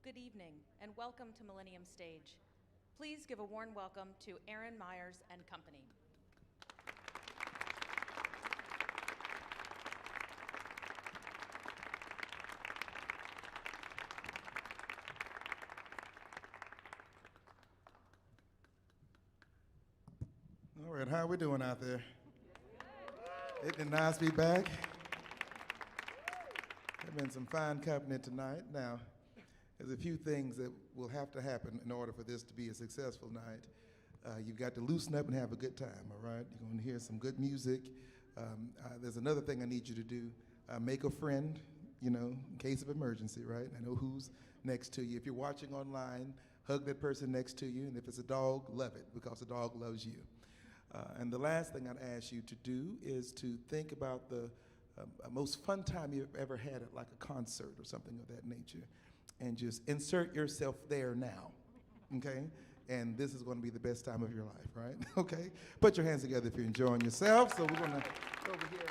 good evening, and welcome to Millennium Stage. Please give a warm welcome to Aaron Myers and Company. All right, how we doing out there? Isn't it nice to be back? There's been some fine company tonight. Now, there's a few things that will have to happen in order for this to be a successful night. You've got to loosen up and have a good time, all right? You're going to hear some good music. There's another thing I need you to do. Make a friend, you know, in case of emergency, right? I know who's next to you. If you're watching online, hug that person next to you. And if it's a dog, love it, because the dog loves you. And the last thing I'd ask you to do is to think about the most fun time you've ever had at like a concert or something of that nature, and just insert yourself there now, okay? And this is going to be the best time of your life, right? Okay? Put your hands together if you're enjoying yourself. So we're going to go over here.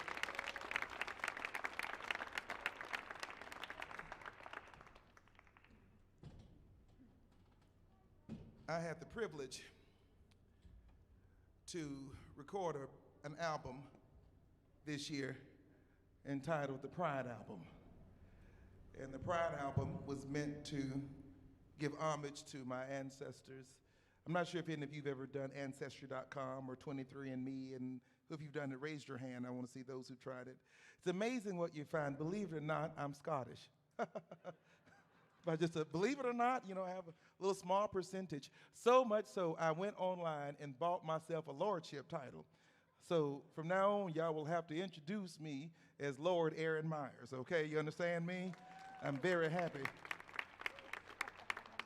I had the privilege to record an album this year entitled the Pride Album. And the Pride Album was meant to give homage to my ancestors. I'm not sure if any of you've ever done Ancestry.com or 23andMe, and if you've done it, raise your hand. I want to see those who tried it. It's amazing what you find. Believe it or not, I'm Scottish. But believe it or not, you know, I have a little small percentage. So much so, I went online and bought myself a lordship title. So from now on, y'all will have to introduce me as Lord Aaron Myers, okay? You understand me? I'm very happy.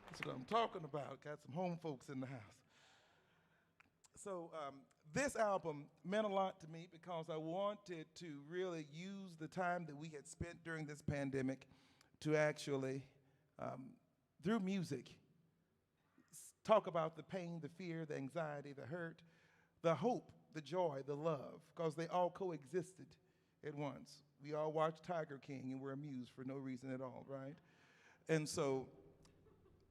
That's what I'm talking about. Got some home folks in the house. So this album meant a lot to me because I wanted to really use the time that we had spent during this pandemic to actually, through music, talk about the pain, the fear, the anxiety, the hurt, the hope, the joy, the love, because they all coexisted at once. We all watched Tiger King and were amused for no reason at all, right? And so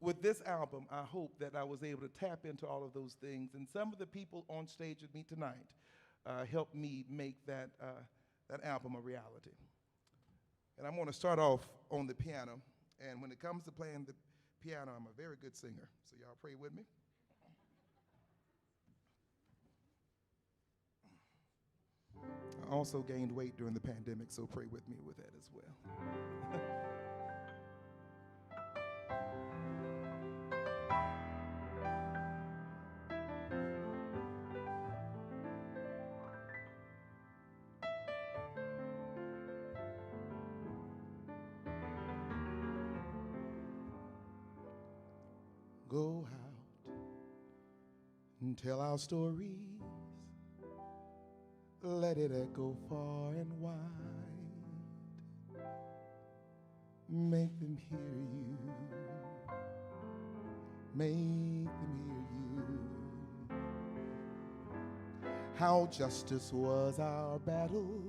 with this album, I hope that I was able to tap into all of those things. And some of the people on stage with me tonight helped me make that album a reality. And I'm going to start off on the piano. And when it comes to playing the piano, I'm a very good singer. So y'all pray with me. I also gained weight during the pandemic, so pray with me with that as well. Go out and tell our stories. Let it echo far and wide. Make them hear you. Make them hear you. How justice was our battle,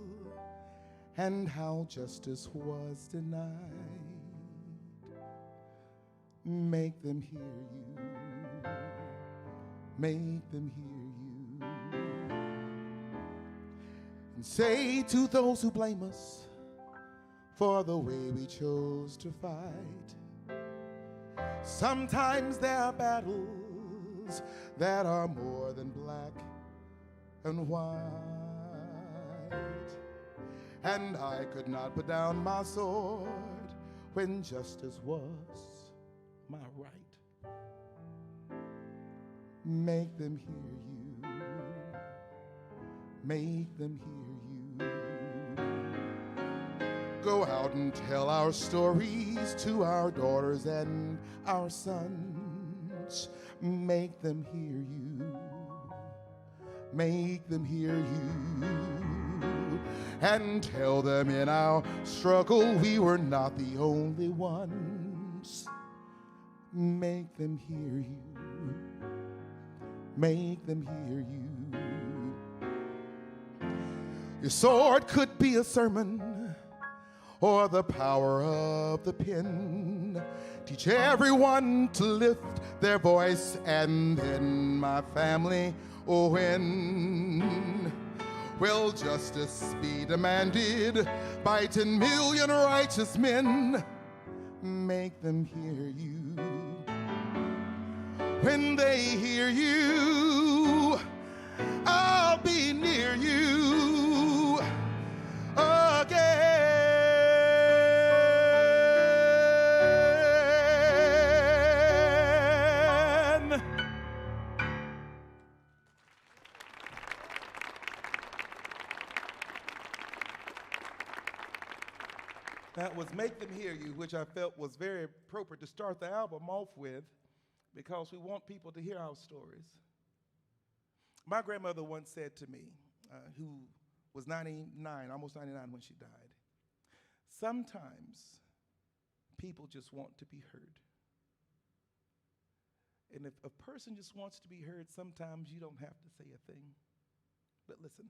and how justice was denied. Make them hear you. Make them hear you. And say to those who blame us for the way we chose to fight, sometimes there are battles that are more than black and white. And I could not put down my sword when justice was my right. Make them hear you. Make them hear you. Go out and tell our stories to our daughters and our sons. Make them hear you. Make them hear you. And tell them in our struggle we were not the only ones. Make them hear you. Make them hear you. Your sword could be a sermon or the power of the pen. Teach everyone to lift their voice, and then my family, oh, when will justice be demanded by 10 million righteous men? Make them hear you. When they hear you, I'll be near you again. That was Make Them Hear You, which I felt was very appropriate to start the album off with, because we want people to hear our stories. My grandmother once said to me, who was 99, almost 99 when she died, sometimes people just want to be heard. And if a person just wants to be heard, sometimes you don't have to say a thing, but listen.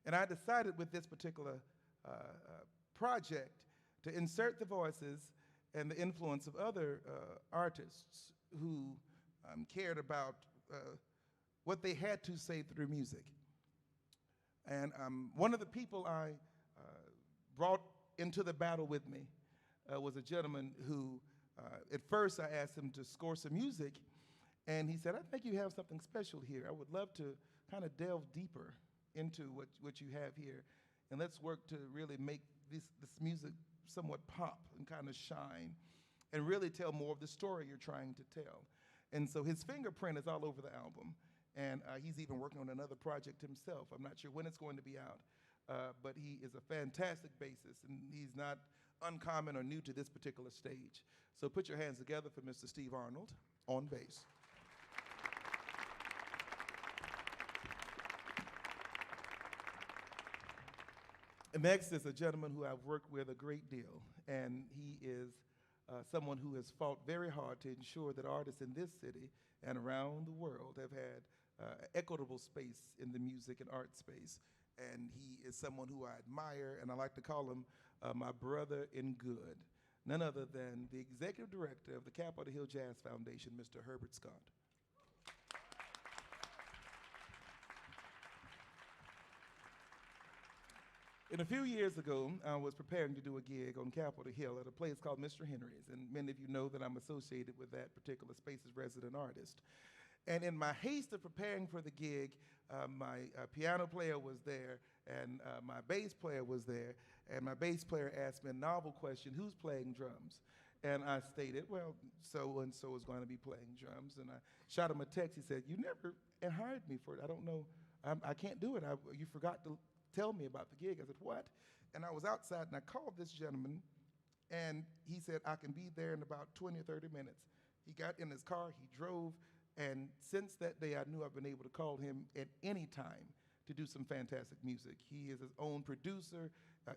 And I decided with this particular project to insert the voices and the influence of other artists who cared about what they had to say through music. And one of the people I brought into the battle with me was a gentleman who, at first I asked him to score some music, and he said, I think you have something special here. I would love to kind of delve deeper into what you have here, and let's work to really make this music somewhat pop and kind of shine and really tell more of the story you're trying to tell. And so his fingerprint is all over the album, and he's even working on another project himself. I'm not sure when it's going to be out, but he is a fantastic bassist, and he's not uncommon or new to this particular stage. So put your hands together for Mr. Steve Arnold on bass. And next is a gentleman who I've worked with a great deal, and he is someone who has fought very hard to ensure that artists in this city and around the world have had equitable space in the music and art space. And he is someone who I admire, and I like to call him my brother in good. None other than the executive director of the Capitol Hill Jazz Foundation, Mr. Herbert Scott. And a few years ago, I was preparing to do a gig on Capitol Hill at a place called Mr. Henry's, and many of you know that I'm associated with that particular space's resident artist. And in my haste of preparing for the gig, my piano player was there, and my bass player was there, and my bass player asked me a novel question, who's playing drums? And I stated, well, so-and-so is going to be playing drums, and I shot him a text. He said, you never hired me for it. I don't know, I can't do it. You forgot to tell me about the gig. I said, what? And I was outside, and I called this gentleman, and he said, I can be there in about 20 or 30 minutes. He got in his car, he drove, and since that day, I knew I've been able to call him at any time to do some fantastic music. He is his own producer,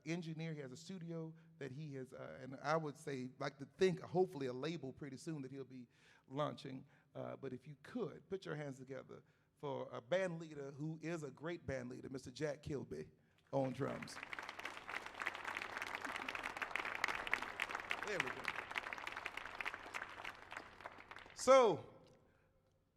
engineer. He has a studio that he has, and I would say, like to think, hopefully a label pretty soon that he'll be launching. But if you could, put your hands together for a band leader who is a great band leader, Mr. Jack Kilby on drums. There we go. So,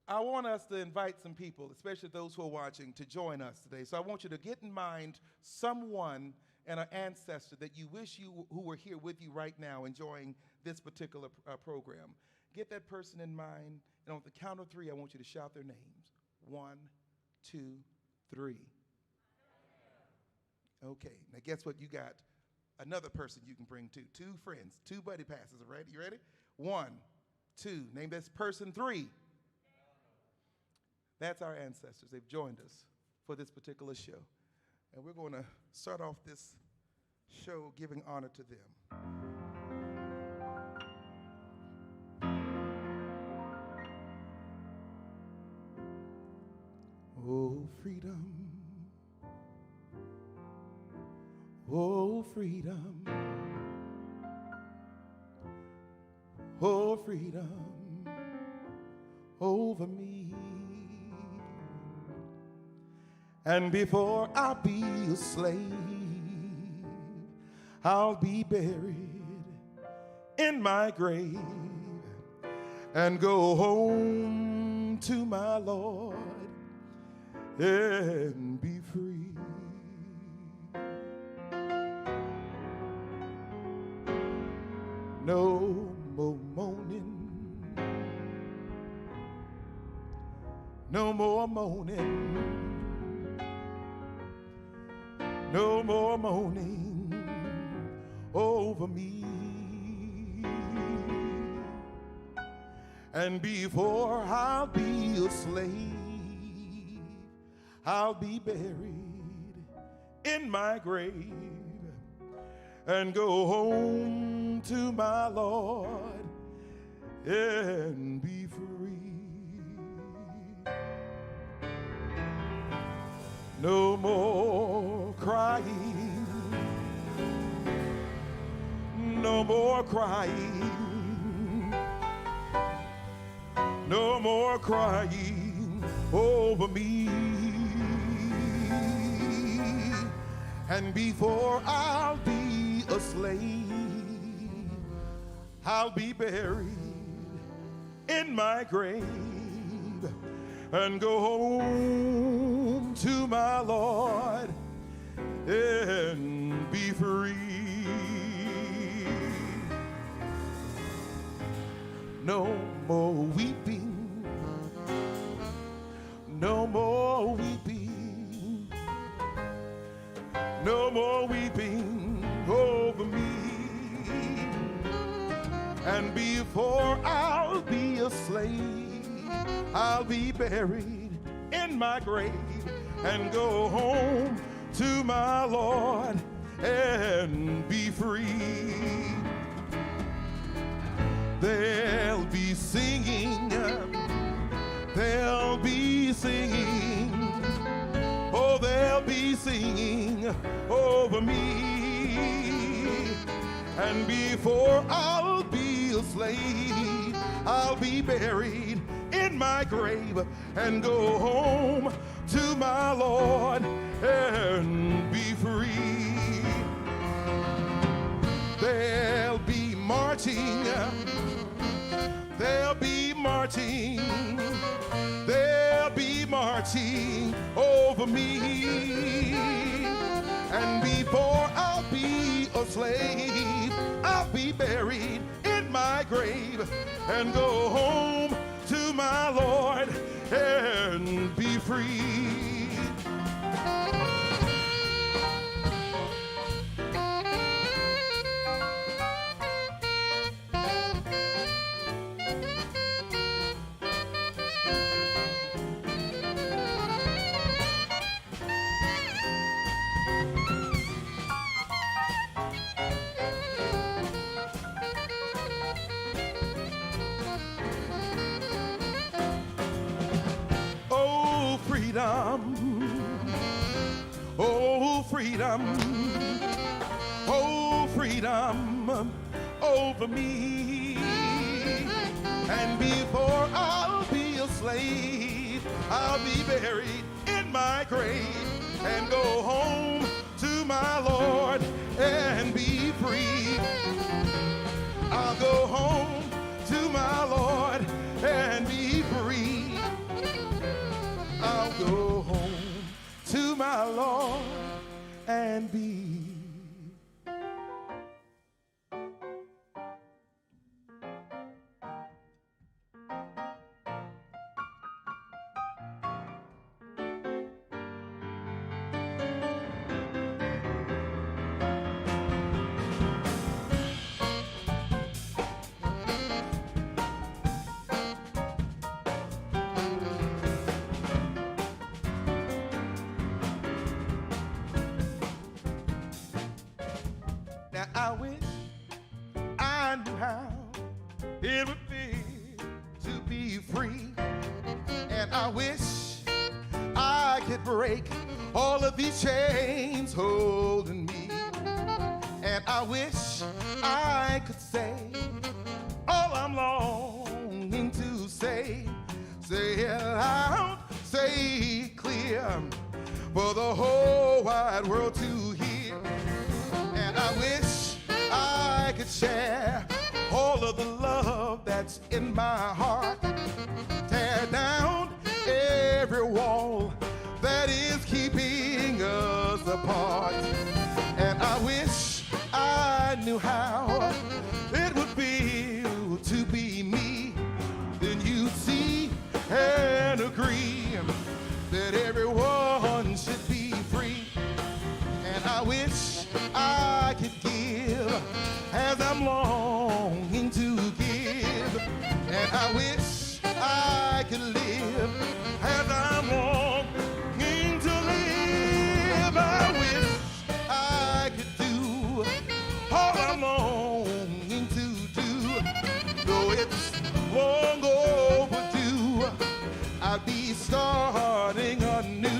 I want us to invite some people, especially those who are watching, to join us today. So I want you to get in mind someone and an ancestor that you wish who were here with you right now enjoying this particular program. Get that person in mind, and on the count of three, I want you to shout their names. 1, 2, 3. Okay, now guess what? You got another person you can bring too. 2 friends, 2 buddy passes, all right? You ready? 1, 2, name this person 3. That's our ancestors. They've joined us for this particular show. And we're going to start off this show giving honor to them. Oh, freedom. Oh, freedom. Oh, freedom over me. And before I be a slave, I'll be buried in my grave and go home to my Lord and be free. No more moaning, no more moaning, no more moaning over me. And before I'll be a slave, I'll be buried in my grave and go home to my Lord and be free. No more crying, no more crying, no more crying over me. And before I'll be a slave, I'll be buried in my grave and go home to my Lord and be free. No more weeping, no more weeping, no more weeping over me. And before I'll be a slave, I'll be buried in my grave and go home to my Lord and be free. They'll be singing, they'll be singing, oh, they'll be singing over me. And before I'll be a slave, I'll be buried in my grave and go home to my Lord and be free. They'll be marching, they'll be marching, they'll be marching over me. And before I'll be a slave, I'll be buried in my grave and go home to my Lord and be free. Oh, freedom, oh, freedom over me. And before I'll be a slave, I'll be buried in my grave and go home to my Lord and be free. I'll go home to my Lord and be free. I'll go home to my Lord and be. Now I wish I knew how it would feel to be free. And I wish I could break all of these chains holding me. And I wish I could say all I'm longing to say. Say it loud, say it clear for the whole wide world to hear. And I wish I could share all of the love that's in my heart. you how it would feel to be me, then you'd see and agree that everyone should be free. And I wish I could give as I'm longing to give. And I wish I could live as I'm longing to live. I wish I could do all I'm longing to do. Though it's long overdue, I'll be starting anew.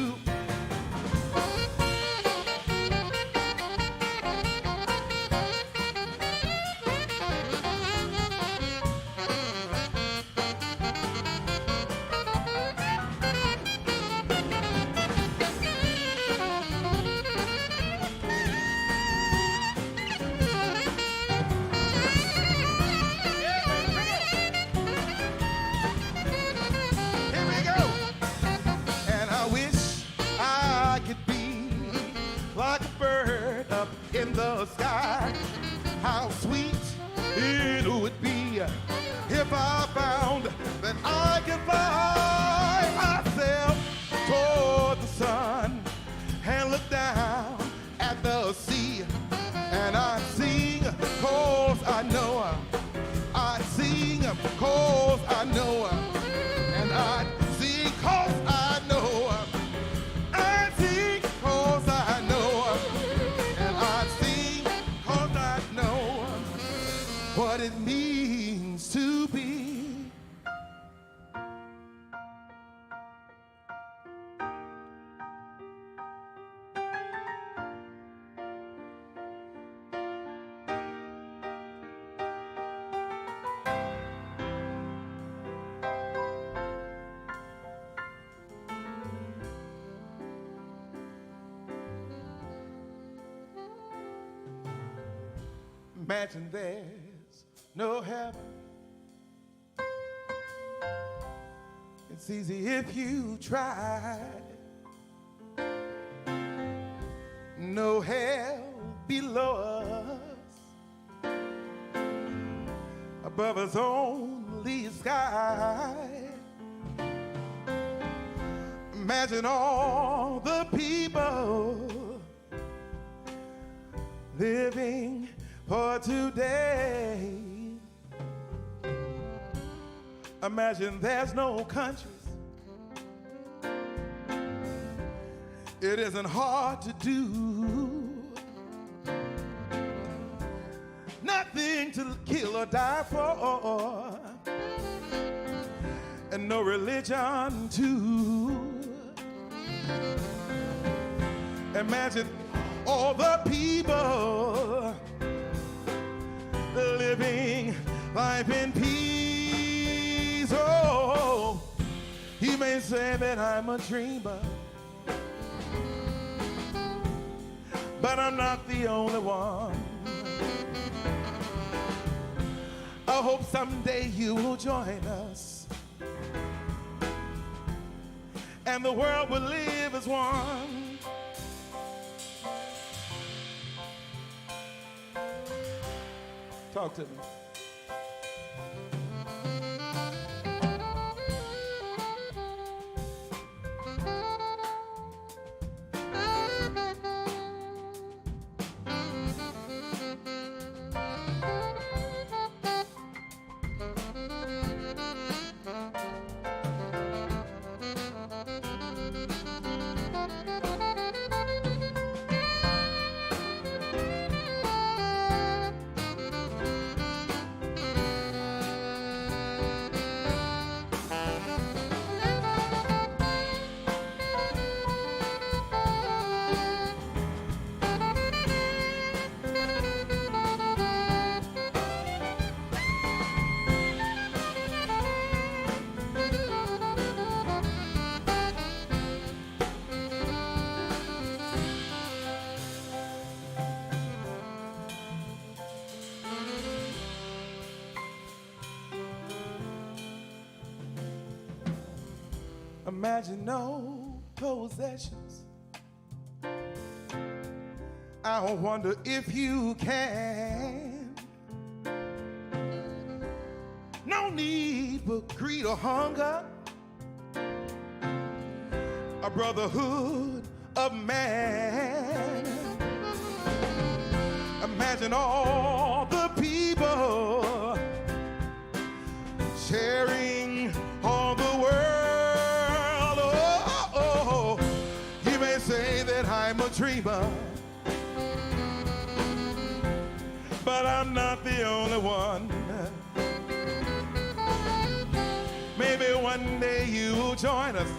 In the sky, how sweet it would be if I found that I could fly myself toward the sun and look down at the sea. And I sing 'cause I know, I sing 'cause I know, and I sing 'cause I know, I sing 'cause I know. What it means to be. Imagine there's no heaven. It's easy if you try. No hell below us, above us only sky. Imagine all the people living for today. Imagine there's no countries. It isn't hard to do. Nothing to kill or die for, and no religion too. Imagine all the people living life in peace. Oh, you may say that I'm a dreamer, but I'm not the only one. I hope someday you will join us, and the world will live as one. Talk to me. Imagine no possessions, I wonder if you can. No need for greed or hunger, a brotherhood of man. Imagine all the people sharing all the world. Oh, oh, oh. You may say that I'm a dreamer, but I'm not the only one. Maybe one day you'll join us,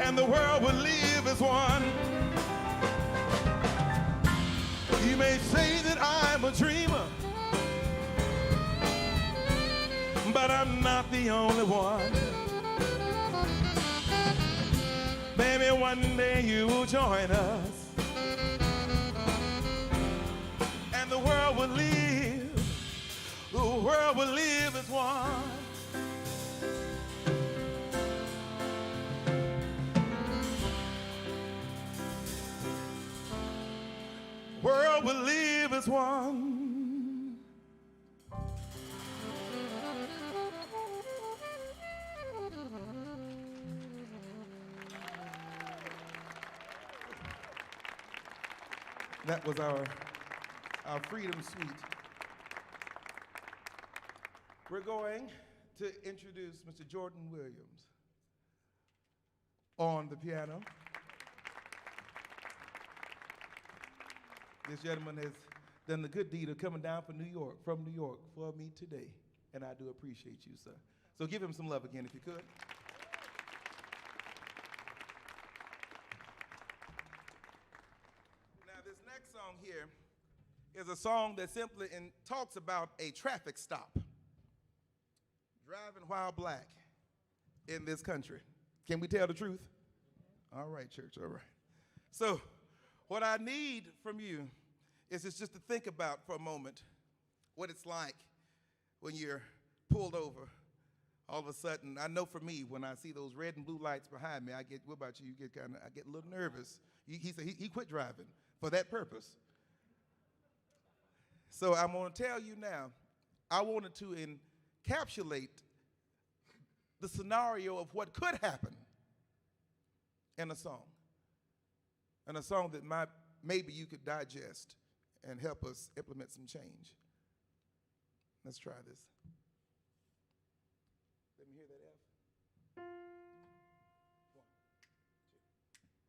and the world will live as one. You may say that I'm a dreamer, but I'm not the only one. Maybe one day you will join us, and the world will live as one. World will live as one. That was our Freedom Suite. We're going to introduce Mr. Jordan Williams on the piano. This gentleman has done the good deed of coming down from New York for me today, and I do appreciate you, sir. So give him some love again if you could. Now this next song here is a song that simply talks about a traffic stop. Driving while black in this country. Can we tell the truth? All right, church, all right. So what I need from you is just to think about for a moment what it's like when you're pulled over. All of a sudden, I know for me, when I see those red and blue lights behind me, what about you? I get a little nervous. He said he quit driving for that purpose. So I'm going to tell you now, I wanted to encapsulate the scenario of what could happen in a song. And a song that maybe you could digest and help us implement some change. Let's try this. Let me hear that F.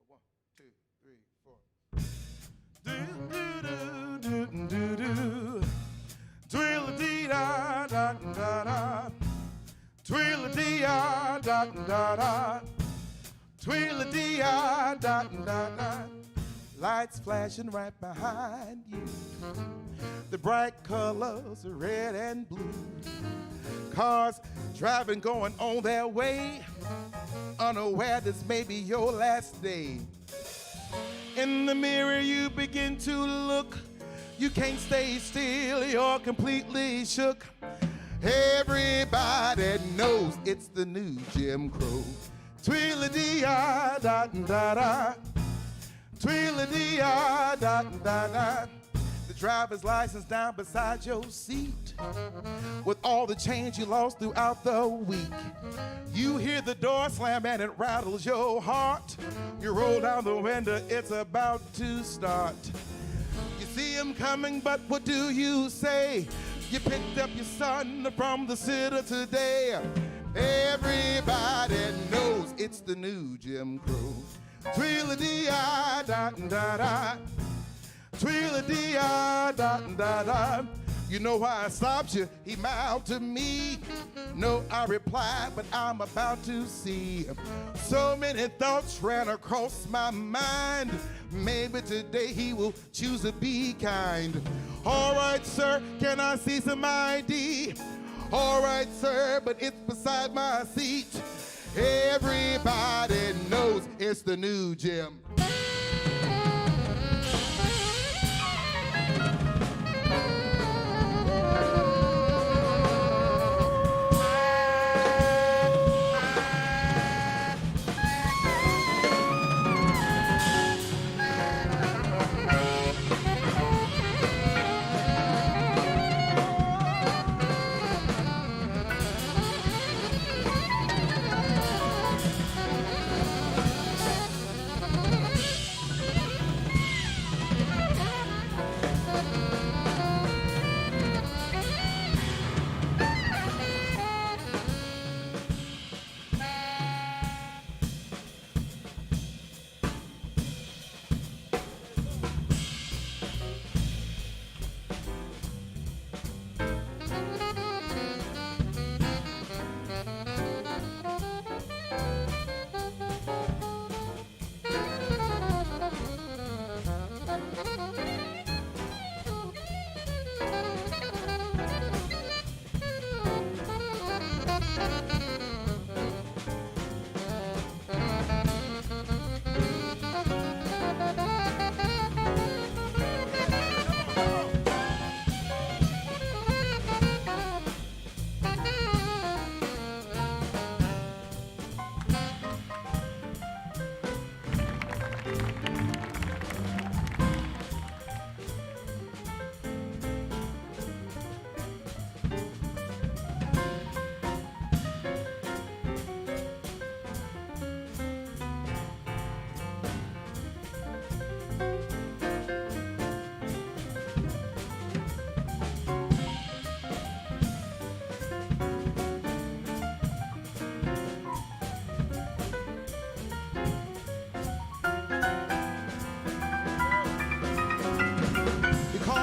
1, 2, 3, 4. Do do do do do. Twill-a-dee-da da da da. Twill-a-dee-da da da da. Twill-a-dee-da da da da. Lights flashing right behind you. The bright colors are red and blue. Cars driving, going on their way, unaware this may be your last day. In the mirror you begin to look. You can't stay still, you're completely shook. Everybody knows it's the new Jim Crow. Twill-a-dee-ah, da-da-da. Twill-a-dee-ah, da-da-da. The driver's license down beside your seat. With all the change you lost throughout the week. You hear the door slam and it rattles your heart. You roll down the window, it's about to start. You see him coming, but what do you say? You picked up your son from the city today. Everybody knows it's the new Jim Crow. Twill-a-dee-ah, da-da-da. Twill-a-dee-ah, da-da-da. You know why I stopped you? He mouthed to me. No, I replied, but I'm about to see. So many thoughts ran across my mind. Maybe today he will choose to be kind. All right, sir, can I see some ID? All right, sir, but it's beside my seat. Everybody knows it's the new Jim.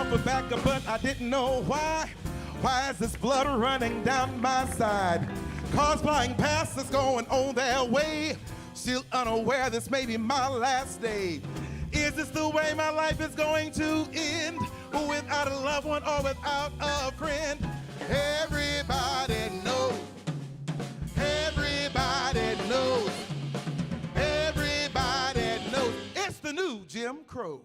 for backup, but I didn't know why. Why is this blood running down my side? Cars flying past us going on their way. Still unaware this may be my last day. Is this the way my life is going to end? Without a loved one or without a friend? Everybody knows. Everybody knows. Everybody knows. It's the new Jim Crow.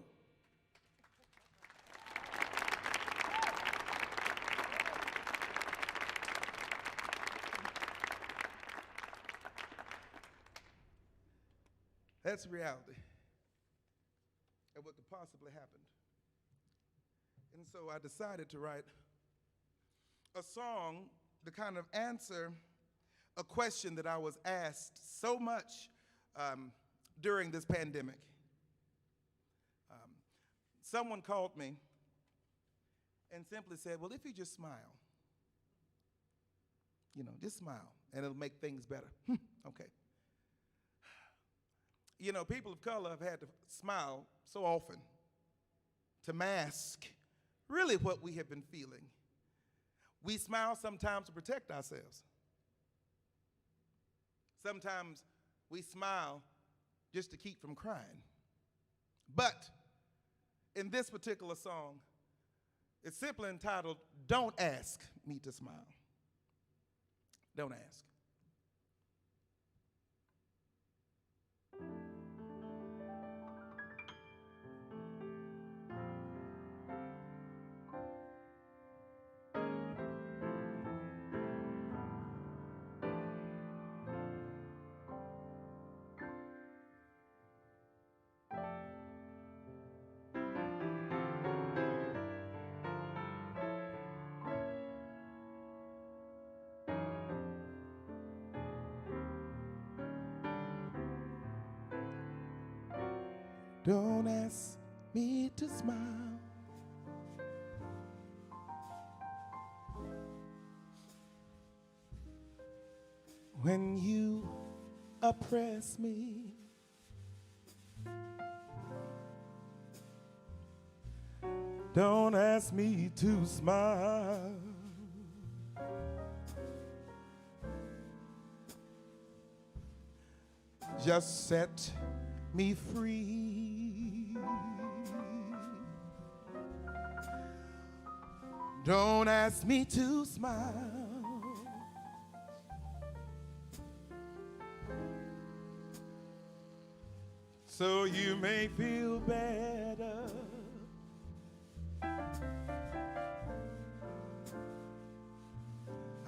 That's reality of what could possibly happen. And so I decided to write a song to kind of answer a question that I was asked so much during this pandemic. Someone called me and simply said, well, if you just smile, just smile, and it'll make things better. Okay. People of color have had to smile so often to mask really what we have been feeling. We smile sometimes to protect ourselves. Sometimes we smile just to keep from crying. But in this particular song, it's simply entitled, Don't Ask Me to Smile. Don't ask. Don't ask me to smile. When you oppress me. Don't ask me to smile. Just set me free. Don't ask me to smile. So you may feel better.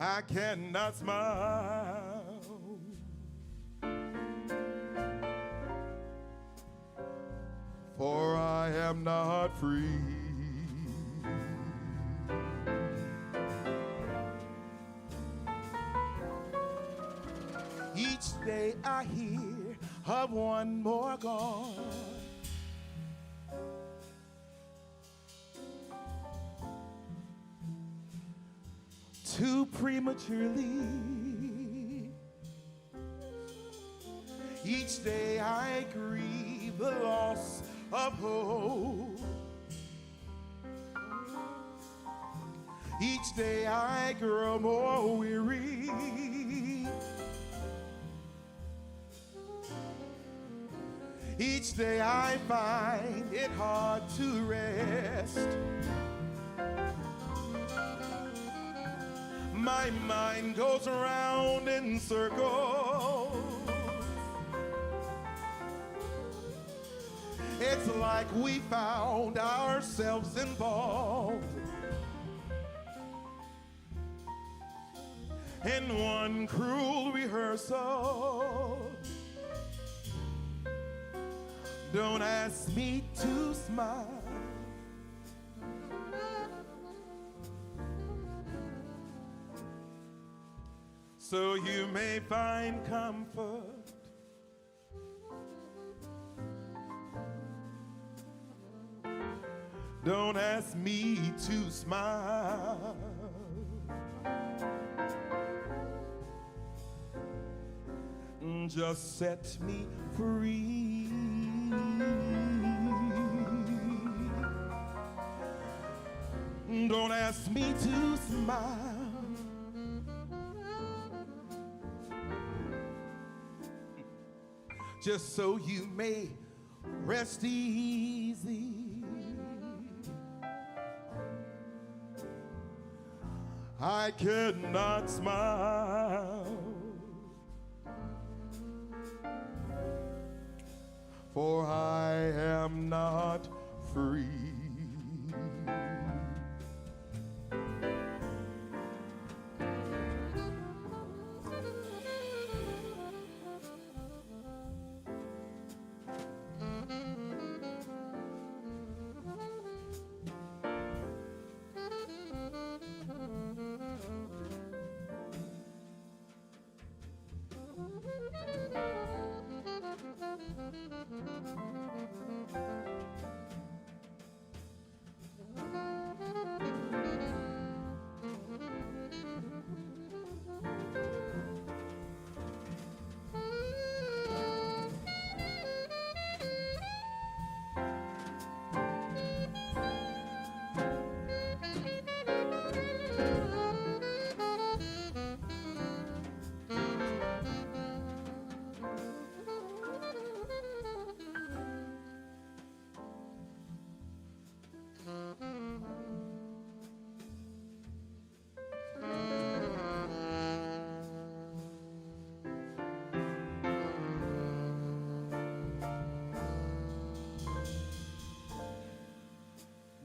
I cannot smile. For I am not free. Each day I hear of one more gone. Too prematurely. Each day I grieve the loss of hope. Each day I grow more weary. Each day I find it hard to rest. My mind goes around in circles. It's like we found ourselves involved in one cruel rehearsal. Don't ask me to smile. So you may find comfort. Don't ask me to smile. Just set me free. Don't ask me to smile, just so you may rest easy. I cannot smile, for I am not free.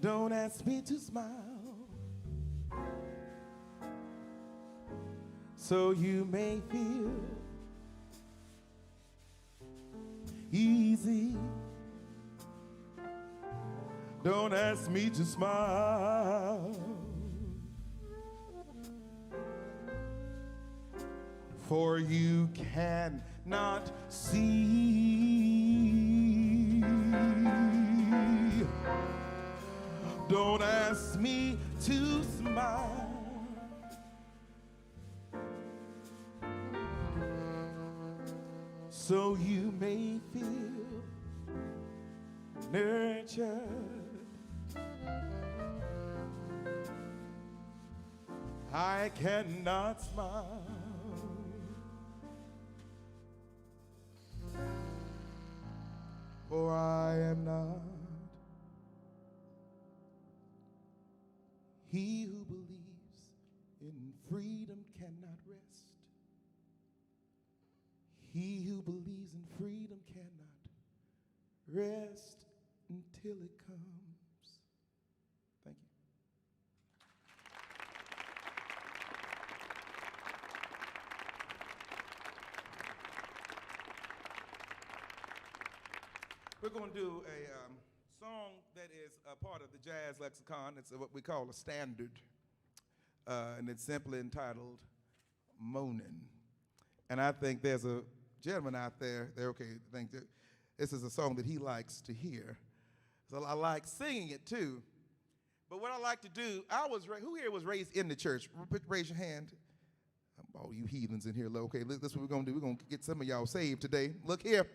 Don't ask me to smile, so you may feel easy. Don't ask me to smile, for you cannot see. Don't ask me to smile, so you may feel nurtured. I cannot smile, for I am not. He who believes in freedom cannot rest. He who believes in freedom cannot rest until it comes. Thank you. We're going to do a song that is a part of the jazz lexicon. It's what we call a standard, and it's simply entitled Moaning. And I think there's a gentleman out there, they're okay, think that this is a song that he likes to hear. So I like singing it too. But what I like to do, who here was raised in the church? Raise your hand. All you heathens in here, okay, this is what we're going to do. We're going to get some of y'all saved today. Look here.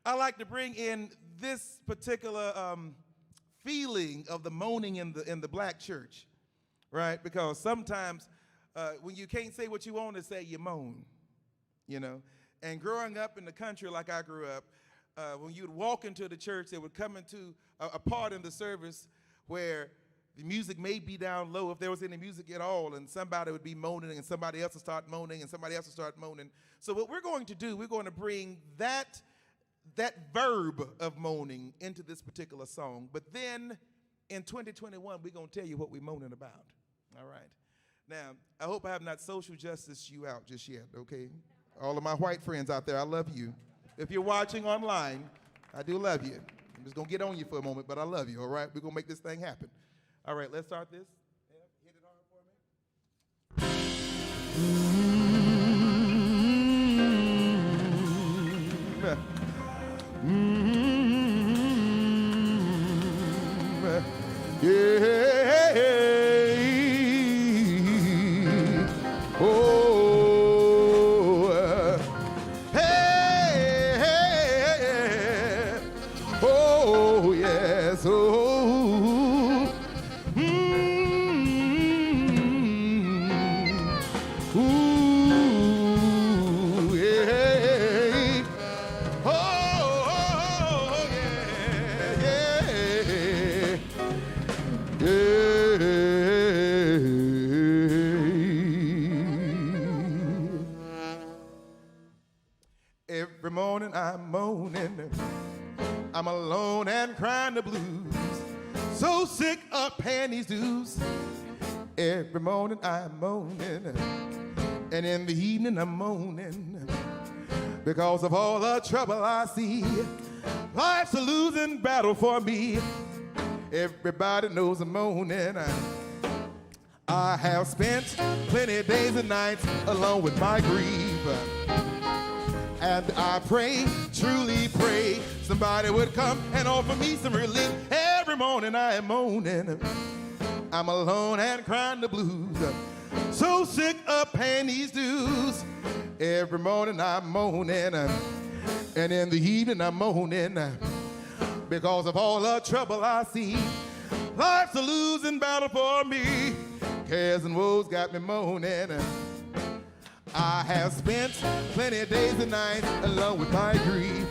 I like to bring in this particular feeling of the moaning in the black church, right? Because sometimes when you can't say what you want to say, you moan, you know. And growing up in the country like I grew up, when you would walk into the church, they would come into a part in the service where the music may be down low, if there was any music at all, and somebody would be moaning, and somebody else would start moaning, and somebody else would start moaning. So what we're going to do, we're going to bring that verb of moaning into this particular song. But then in 2021, we're going to tell you what we're moaning about. All right. Now, I hope I have not social justice you out just yet, okay? All of my white friends out there, I love you. If you're watching online, I do love you. I'm just going to get on you for a moment, but I love you, all right? We're going to make this thing happen. All right, let's start this. Hit it hard for me. Yeah. Oh. Hey. Oh, yes. Oh. I'm alone and crying the blues. So sick of paying these dues. Every morning I'm moaning, and in the evening I'm moaning, because of all the trouble I see. Life's a losing battle for me. Everybody knows I'm moaning. I have spent plenty of days and nights alone with my grief, and I pray, truly pray, somebody would come and offer me some relief. Every morning I am moaning, I'm alone and crying the blues. So sick of paying these dues. Every morning I'm moaning, and in the evening I'm moaning, because of all the trouble I see. Life's a losing battle for me. Cares and woes got me moaning. I have spent plenty of days and nights alone with my grief,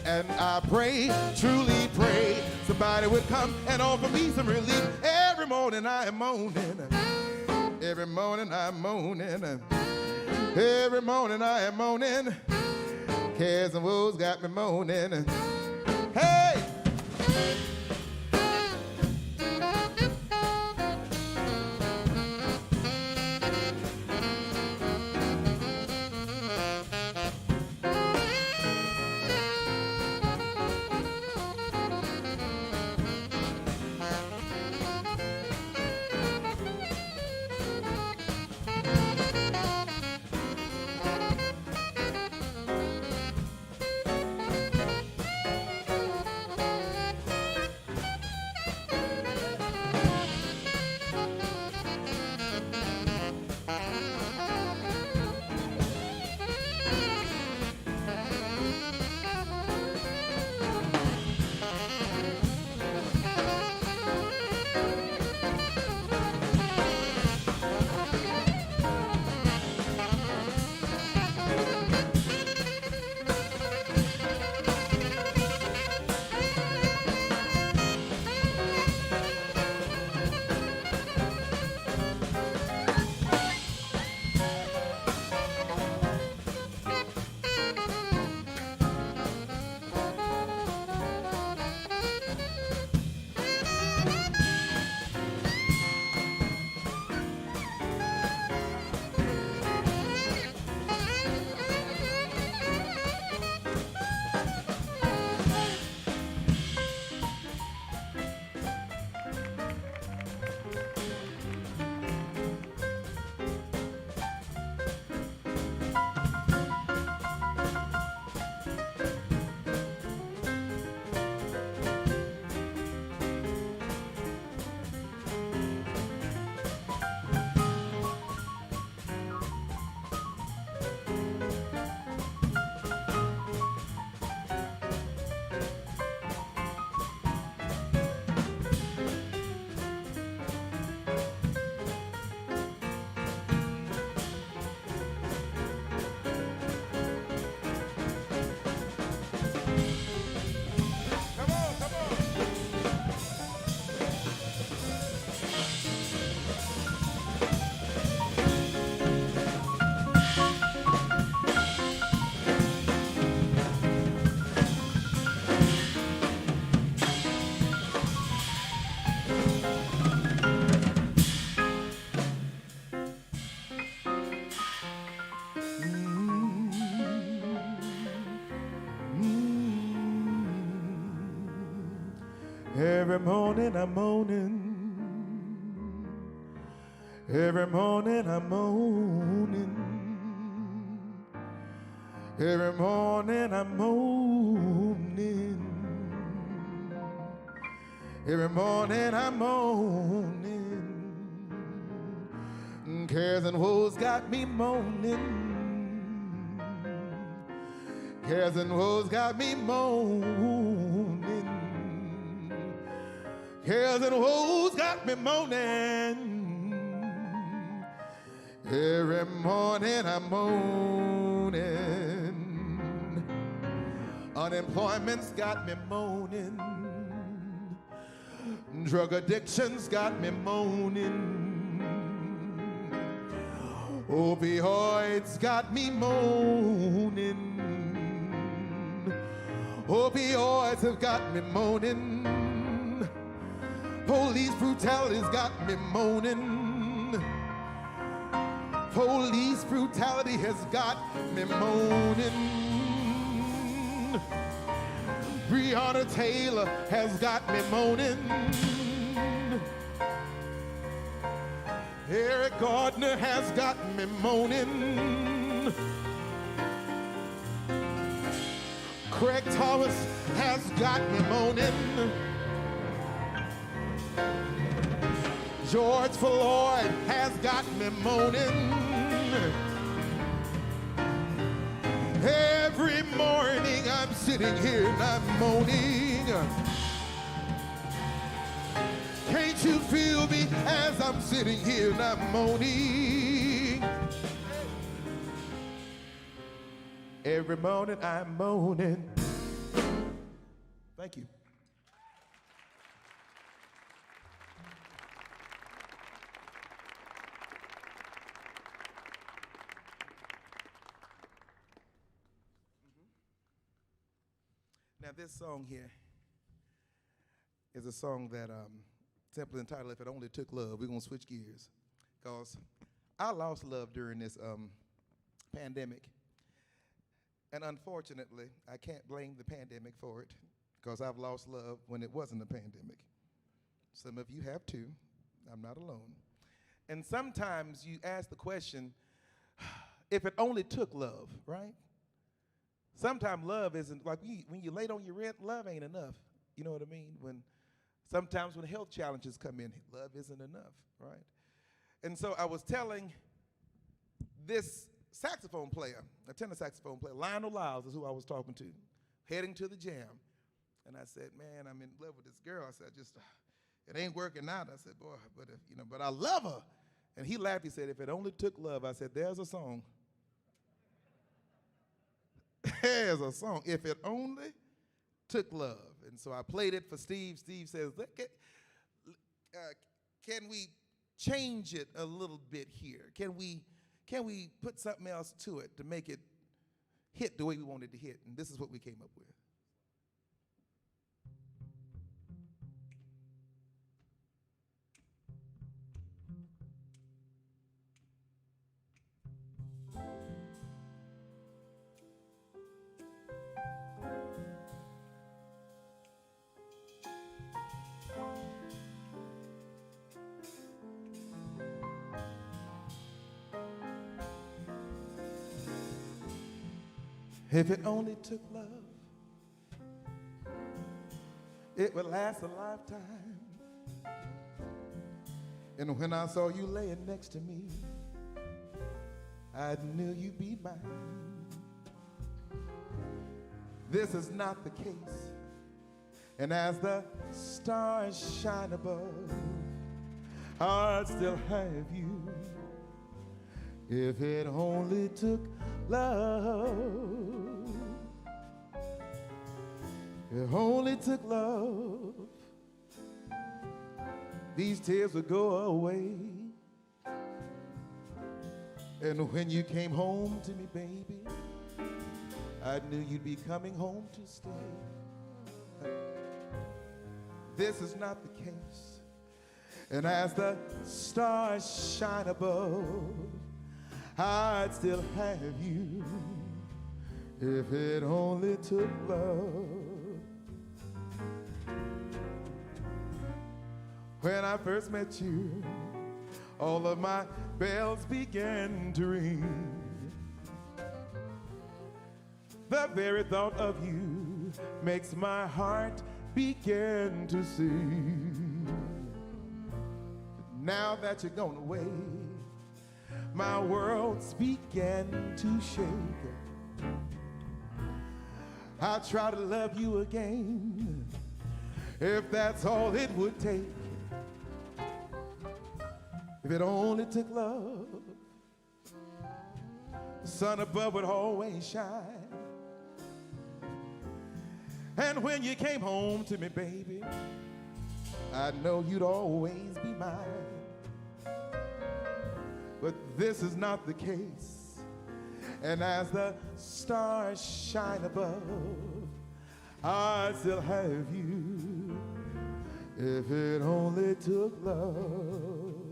and I pray, truly pray, somebody would come and offer me some relief. Every morning I am moaning. Every morning I'm moaning. Every morning I am moaning. Cares and woes got me moaning. Hey! Every morning I'm moaning. Every morning I'm moaning. Every morning I'm moaning. Every morning I'm moaning. Cares and woes got me moaning. Cares and woes got me moaning. Cares and woes got me moaning. Every morning I'm moaning. Unemployment's got me moaning. Drug addiction's got me moaning. Opioids got me moaning. Opioids have got me moaning. Police brutality's got me moaning. Police brutality has got me moaning. Breonna Taylor has got me moaning. Eric Gardner has got me moaning. Craig Thomas has got me moaning. George Floyd has got me moaning. Every morning I'm sitting here and I'm moaning. Can't you feel me as I'm sitting here and I'm moaning? Every morning I'm moaning. Thank you. Now this song here is a song that simply entitled "If It Only Took Love." We're gonna switch gears, cause I lost love during this pandemic, and unfortunately, I can't blame the pandemic for it, cause I've lost love when it wasn't a pandemic. Some of you have too. I'm not alone. And sometimes you ask the question, if it only took love, right? Sometimes love isn't, like when you late on your rent, love ain't enough. You know what I mean? Sometimes when health challenges come in, love isn't enough, right? And so I was telling this saxophone player, a tenor saxophone player, Lionel Lyles is who I was talking to, heading to the jam. And I said, man, I'm in love with this girl. I said, it ain't working out. I said, boy, but I love her. And he laughed, he said, if it only took love. I said, there's a song. There's a song, if it only took love. And so I played it for Steve. Steve says, can we change it a little bit here? Can we put something else to it to make it hit the way we wanted to hit? And this is what we came up with. If it only took love, it would last a lifetime. And when I saw you laying next to me, I knew you'd be mine. This is not the case. And as the stars shine above, I'd still have you. If it only took love. If only took love, these tears would go away. And when you came home to me, baby, I knew you'd be coming home to stay. This is not the case. And as the stars shine above, I'd still have you. If it only took love. When I first met you, all of my bells began to ring. The very thought of you makes my heart begin to sing. Now that you're gone away, my world's began to shake. I'll try to love you again, if that's all it would take. If it only took love, the sun above would always shine. And when you came home to me, baby, I know you'd always be mine. But this is not the case. And as the stars shine above, I still have you. If it only took love.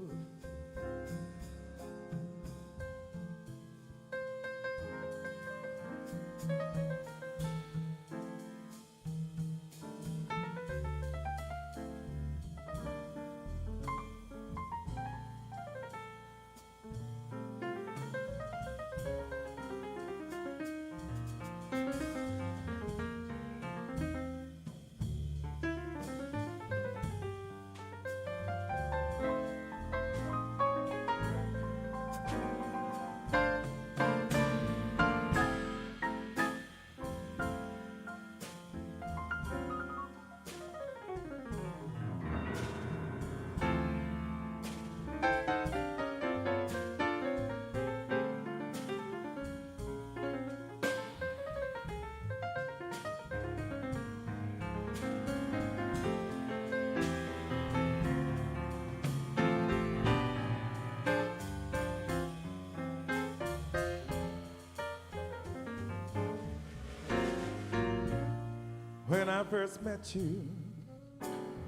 When I first met you,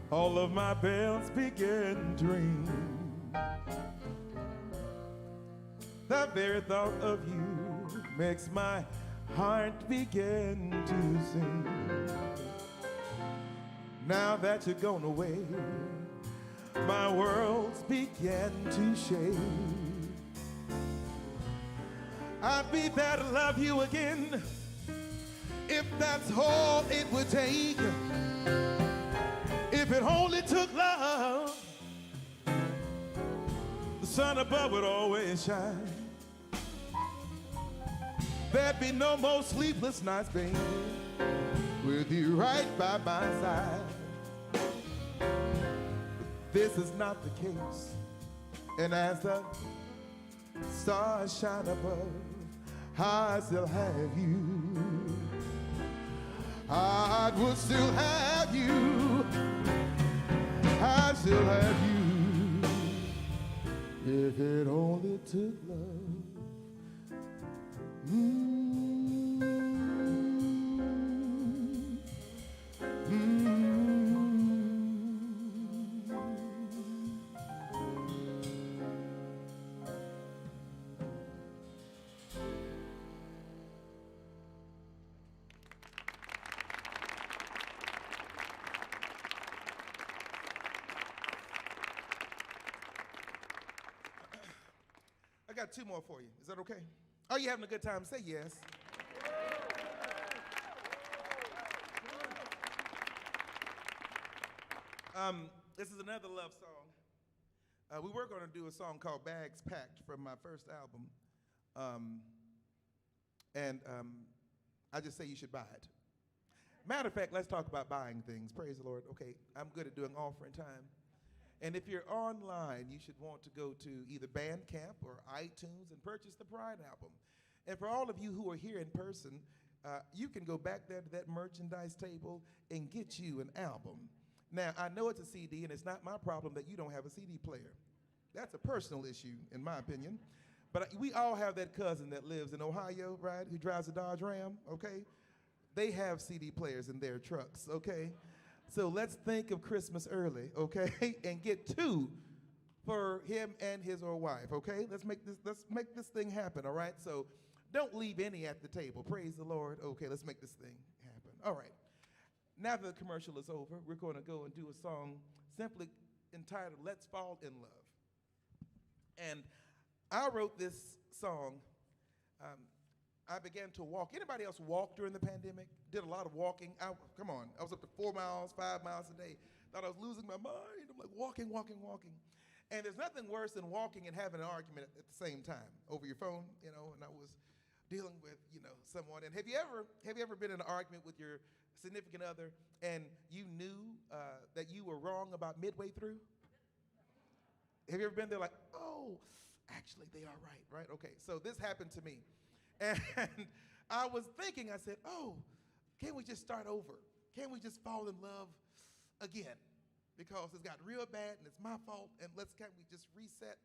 all of my bells began to ring. The very thought of you makes my heart begin to sing. Now that you're gone away, my worlds began to shake. I'd be there to love you again, if that's all it would take. If it only took love, the sun above would always shine. There'd be no more sleepless nights, baby, with you right by my side. But this is not the case, and as the stars shine above, I still have you. I would still have you. I still have you. If it only took love. I got two more for you. Is that okay? Are you having a good time? Say yes. This is another love song. We were going to do a song called Bags Packed from my first album. I just say you should buy it. Matter of fact, let's talk about buying things. Praise the Lord. Okay, I'm good at doing offering time. And if you're online, you should want to go to either Bandcamp or iTunes and purchase the Pride album. And for all of you who are here in person, you can go back there to that merchandise table and get you an album. Now, I know it's a CD, and it's not my problem that you don't have a CD player. That's a personal issue, in my opinion. But we all have that cousin that lives in Ohio, right, who drives a Dodge Ram, okay? They have CD players in their trucks, okay? So let's think of Christmas early, okay? And get two for him and his or wife, okay? Let's make this thing happen, all right? So don't leave any at the table. Praise the Lord. Okay, let's make this thing happen. All right. Now that the commercial is over, we're going to go and do a song simply entitled Let's Fall in Love. And I wrote this song. I began to walk. Anybody else walk during the pandemic? Did a lot of walking? Come on. I was up to 4 miles, 5 miles a day. Thought I was losing my mind. I'm like walking. And there's nothing worse than walking and having an argument at the same time over your phone, you know, and I was dealing with, you know, someone. And have you ever been in an argument with your significant other and you knew that you were wrong about midway through? Have you ever been there like, oh, actually they are right? Okay, so this happened to me. And I was thinking, I said, oh, can't we just start over? Can't we just fall in love again? Because it's got real bad and it's my fault, and can't we just reset?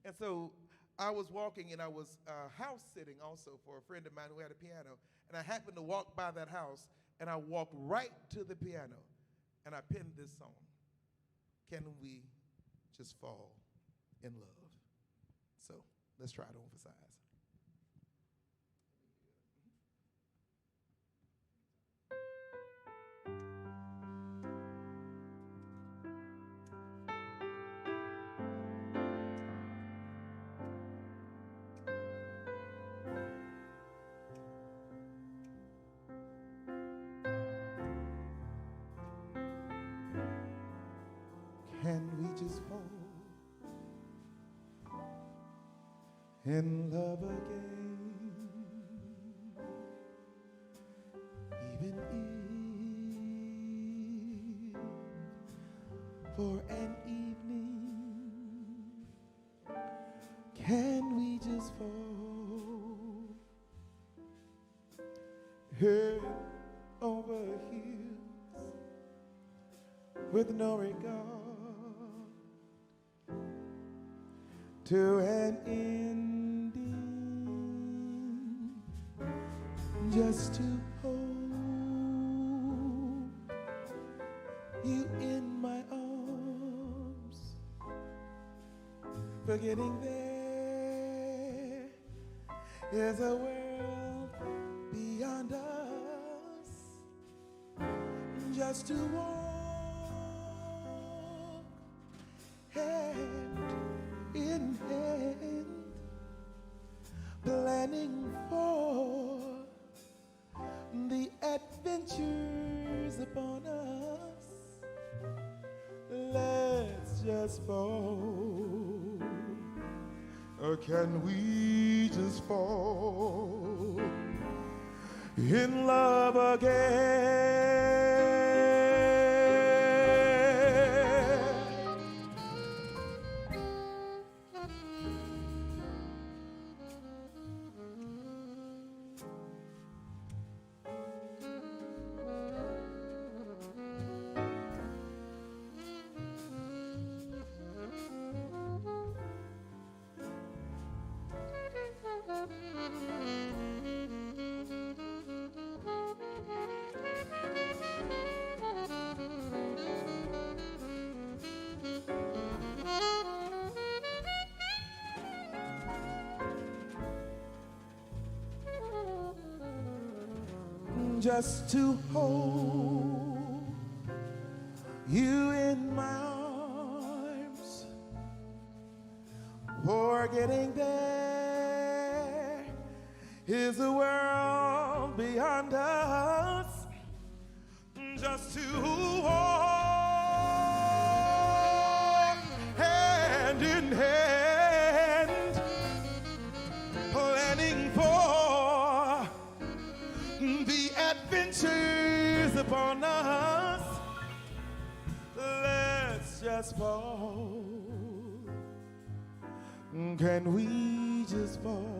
And so I was walking and I was house sitting also for a friend of mine who had a piano, and I happened to walk by that house, and I walked right to the piano, and I penned this song. Can we just fall in love? So let's try to emphasize. Can we just fall in love again? Even if for an evening, can we just fall head over heels with no regard to an ending, just to hold you in my arms, forgetting there is a world beyond us, just to walk hand in hand, planning for the adventures upon us. Let's just fall, or can we just fall in love again? Just to hold you in my arms, forgetting there is a world beyond us, just to walk hand in hand, planning for the adventures upon us. Let's just fall. Can we just fall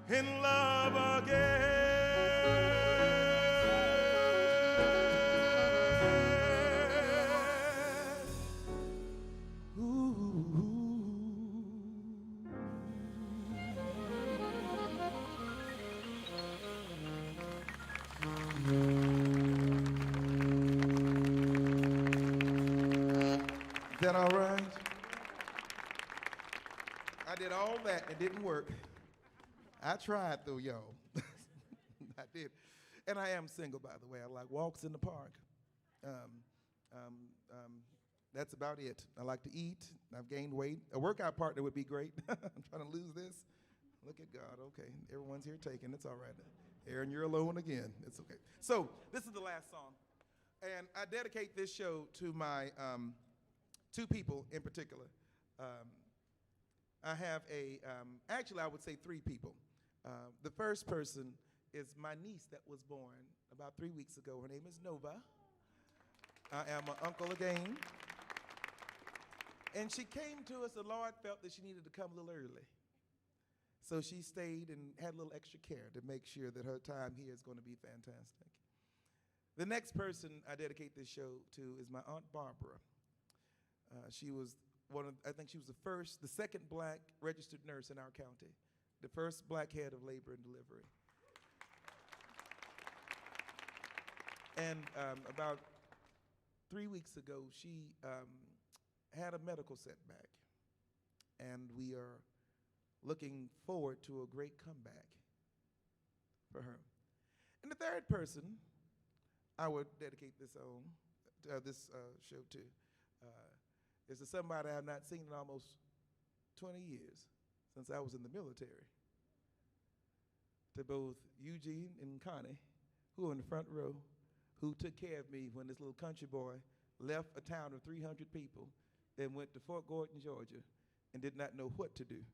in love again? Is that all right? I did all that. It didn't work. I tried though, y'all. I did. And I am single, by the way. I like walks in the park. That's about it. I like to eat. I've gained weight. A workout partner would be great. I'm trying to lose this. Look at God. Okay. Everyone's here taking. It's all right. Aaron, you're alone again. It's okay. So this is the last song. And I dedicate this show to my two people in particular. I have actually I would say three people. The first person is my niece that was born about 3 weeks ago. Her name is Nova. I am an uncle again. And she came to us, the Lord felt that she needed to come a little early. So she stayed and had a little extra care to make sure that her time here is going to be fantastic. The next person I dedicate this show to is my Aunt Barbara. She was I think she was the second black registered nurse in our county, the first black head of labor and delivery. And about 3 weeks ago, she had a medical setback. And we are looking forward to a great comeback for her. And the third person I would dedicate this show to is to somebody I have not seen in almost 20 years since I was in the military. To both Eugene and Connie, who are in the front row, who took care of me when this little country boy left a town of 300 people and went to Fort Gordon, Georgia, and did not know what to do,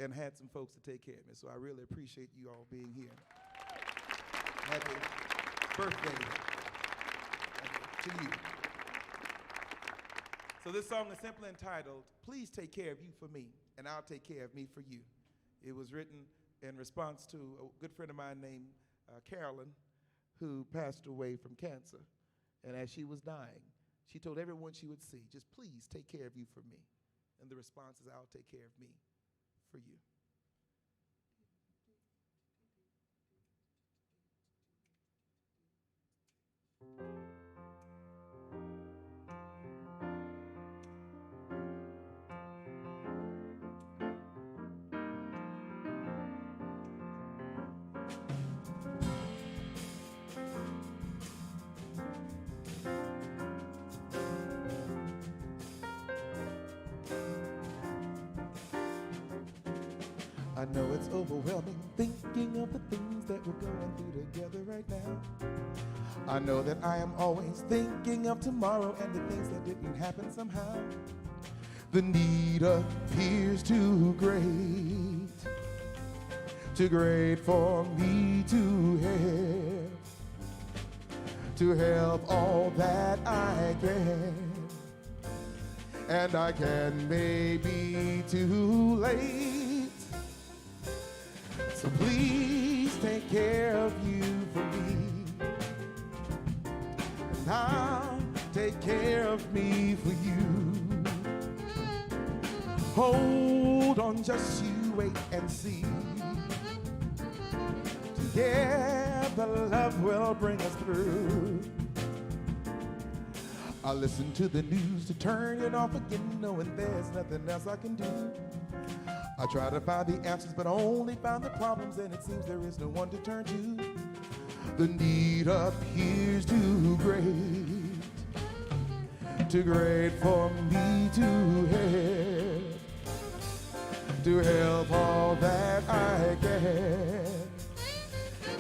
and had some folks to take care of me. So I really appreciate you all being here. Happy birthday to you. So this song is simply entitled, Please Take Care of You for Me, and I'll Take Care of Me for You. It was written in response to a good friend of mine named Carolyn, who passed away from cancer. And as she was dying, she told everyone she would see, just please take care of you for me. And the response is, I'll take care of me for you. I know it's overwhelming thinking of the things that we're going through together right now. I know that I am always thinking of tomorrow and the things that didn't happen somehow. The need appears too great for me to help all that I can. And I can may be too late. So please take care of you for me, and I'll take care of me for you. Hold on, just you wait and see. Together love will bring us through. I listen to the news to turn it off again, knowing there's nothing else I can do. I try to find the answers, but only found the problems, and it seems there is no one to turn to. The need appears too great for me to help all that I can.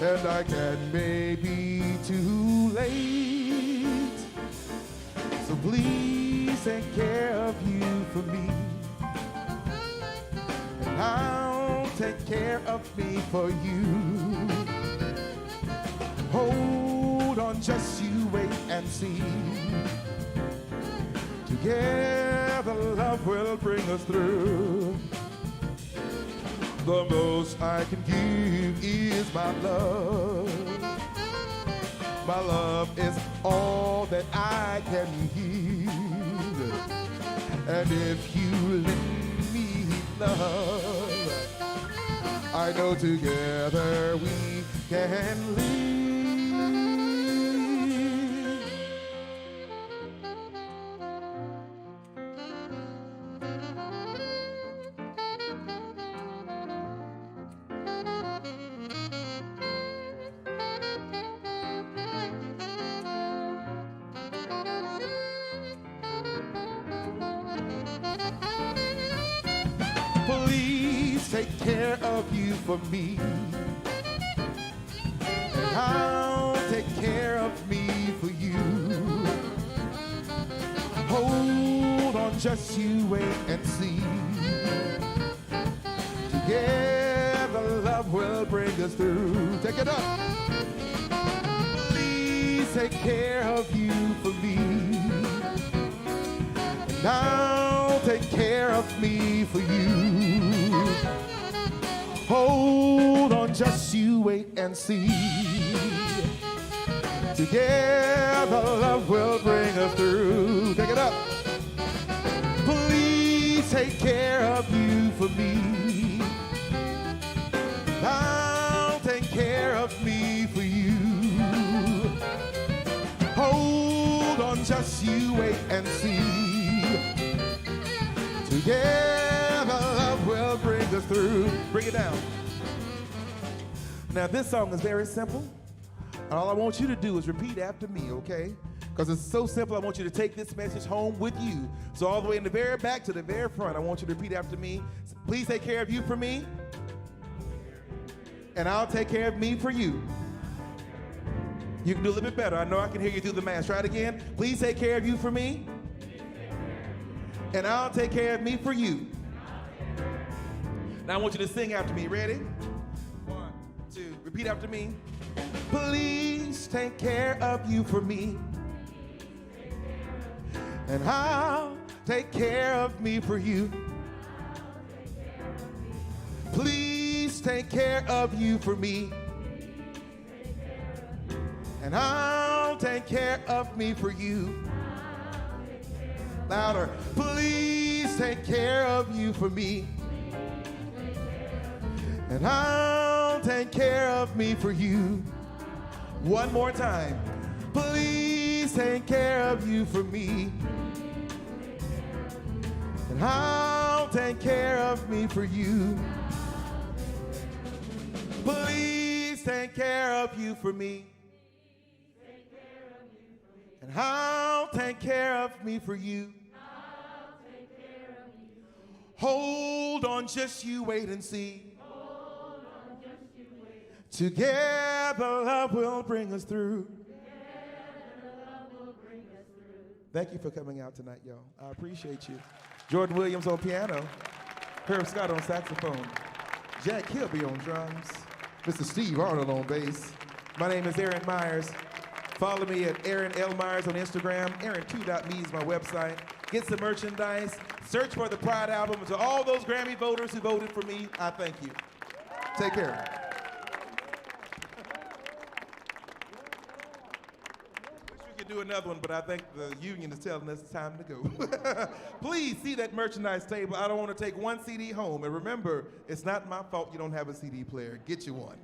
And I can may be too late. So please take care of you for me. I'll take care of me for you. Hold on, just you wait and see. Together love will bring us through. The most I can give is my love. My love is all that I can give. And if you lend me love, I know together we can live. Please take care of you for me, and I'll take care of me for you. Hold on, just you wait and see. Together love will bring us through. Take it up. Please take care of you for me, and I'll take care of me for you. Hold on, just you wait and see. Together love will bring us through. Take it up. Please take care of you for me. I'll take care of me for you. just you wait and see. Together love will bring us through. Bring it down. Now this song is very simple. All I want you to do is repeat after me, okay? Because it's so simple, I want you to take this message home with you. So all the way in the very back to the very front, I want you to repeat after me. Please take care of you for me. And I'll take care of me for you. You can do a little bit better. I know I can hear you do the math. Try it again. Please take care of you for me. And I'll take care of me for you. Now I want you to sing after me. Ready? 1, 2. Repeat after me. Please take care of you for me. And I'll take care of me for you. Please take care of you for me. And I'll take care of me for you. Louder. Please take care of you for me. And I'll take care of me for you. One more time. Please take care of you for me. And I'll take care of me for you. Please take care of you for me. And I'll take care of me for you. Hold on, just you wait and see. Together love will bring us through. Thank you for coming out tonight, y'all. I appreciate you. Jordan Williams on piano. Herb Scott on saxophone. Jack Kilby on drums. Mr. Steve Arnold on bass. My name is Aaron Myers. Follow me at Aaron L. Myers on Instagram. Aaron2.me is my website. Get some merchandise. Search for the Pride album. And to all those Grammy voters who voted for me, I thank you. Take care. Wish we could do another one, but I think the union is telling us it's time to go. Please see that merchandise table. I don't want to take one CD home. And remember, it's not my fault you don't have a CD player. Get you one.